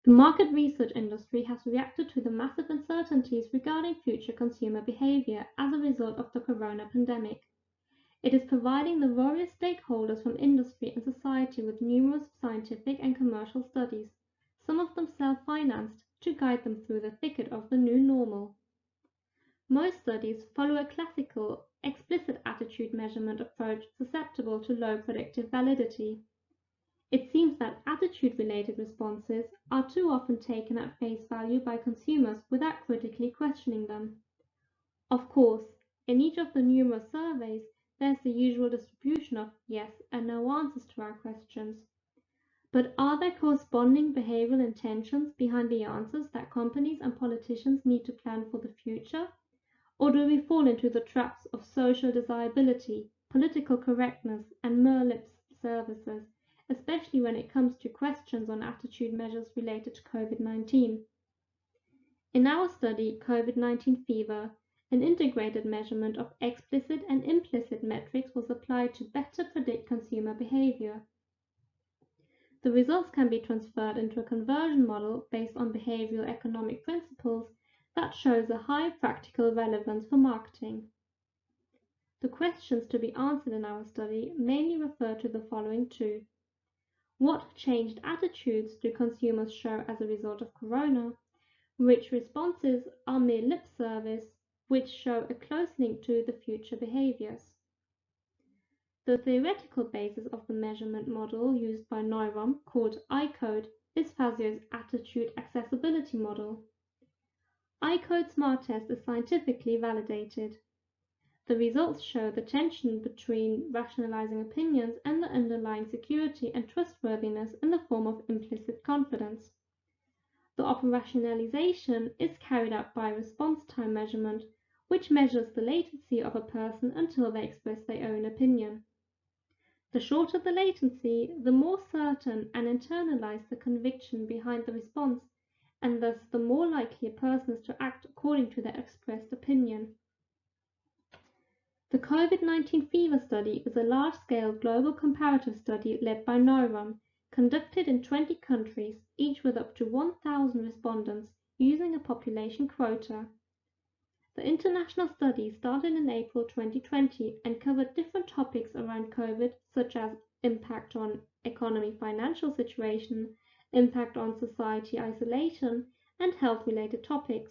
The market research industry has reacted to the massive uncertainties regarding future consumer behavior as a result of the corona pandemic. It is providing the various stakeholders from industry and society with numerous scientific and commercial studies, some of them self-financed, to guide them through the thicket of the new normal. Most studies follow a classical, explicit attitude measurement approach susceptible to low predictive validity. It seems that attitude-related responses are too often taken at face value by consumers without critically questioning them. Of course, in each of the numerous surveys, there's the usual distribution of yes and no answers to our questions. But are there corresponding behavioral intentions behind the answers that companies and politicians need to plan for the future? Or do we fall into the traps of social desirability, political correctness, and mere lip services, especially when it comes to questions on attitude measures related to COVID-19? In our study, COVID-19 fever, an integrated measurement of explicit and implicit metrics was applied to better predict consumer behavior. The results can be transferred into a conversion model based on behavioral economic principles that shows a high practical relevance for marketing. The questions to be answered in our study mainly refer to the following two. What changed attitudes do consumers show as a result of corona? Which responses are mere lip service, which show a close link to the future behaviors? The theoretical basis of the measurement model used by Neuron, called iCode, is Fasio's attitude accessibility model. iCode smart test is scientifically validated. The results show the tension between rationalizing opinions and the underlying security and trustworthiness in the form of implicit confidence. The operationalization is carried out by response time measurement, which measures the latency of a person until they express their own opinion. The shorter the latency, the more certain and internalized the conviction behind the response, and thus the more likely a person is to act according to their expressed opinion. The COVID-19 fever study is a large-scale global comparative study led by Neuron, conducted in 20 countries, each with up to 1,000 respondents, using a population quota. The international study started in April 2020 and covered different topics around COVID, such as impact on economy financial situation, impact on society isolation, and health-related topics.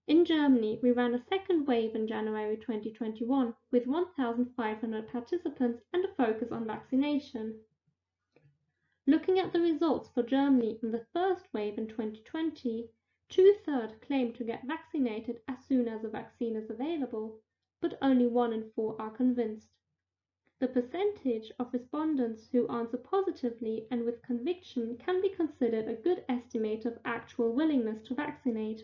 In Germany, we ran a second wave in January 2021 with 1,500 participants and a focus on vaccination. Looking at the results for Germany in the first wave in 2020, 2/3 claim to get vaccinated as soon as a vaccine is available, but only 1 in 4 are convinced. The percentage of respondents who answer positively and with conviction can be considered a good estimate of actual willingness to vaccinate.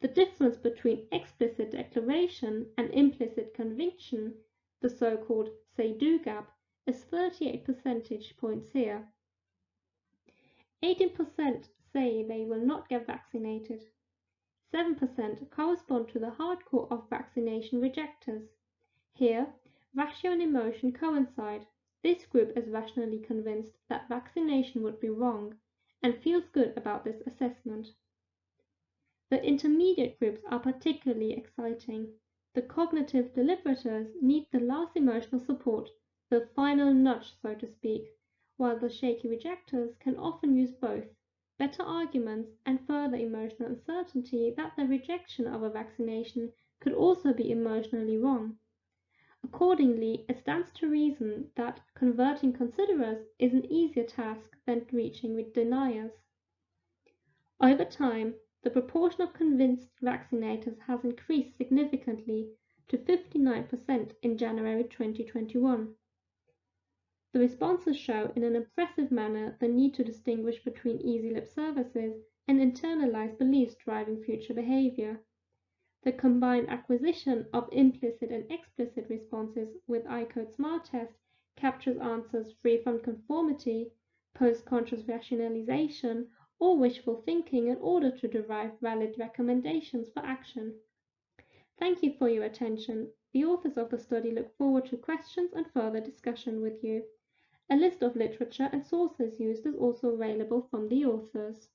The difference between explicit declaration and implicit conviction, the so-called say-do gap, is 38 percentage points here. 18% say they will not get vaccinated. 7% correspond to the hardcore of vaccination rejectors. Here, ratio and emotion coincide. This group is rationally convinced that vaccination would be wrong and feels good about this assessment. The intermediate groups are particularly exciting. The cognitive deliberators need the last emotional support, the final nudge, so to speak, while the shaky rejectors can often use both, better arguments and further emotional uncertainty that the rejection of a vaccination could also be emotionally wrong. Accordingly, it stands to reason that converting considerers is an easier task than reaching with deniers. Over time, the proportion of convinced vaccinators has increased significantly to 59% in January 2021. The responses show in an impressive manner the need to distinguish between easy lip services and internalized beliefs driving future behavior. The combined acquisition of implicit and explicit responses with iCode Smart Test captures answers free from conformity, post-conscious rationalization, or wishful thinking in order to derive valid recommendations for action. Thank you for your attention. The authors of the study look forward to questions and further discussion with you. A list of literature and sources used is also available from the authors.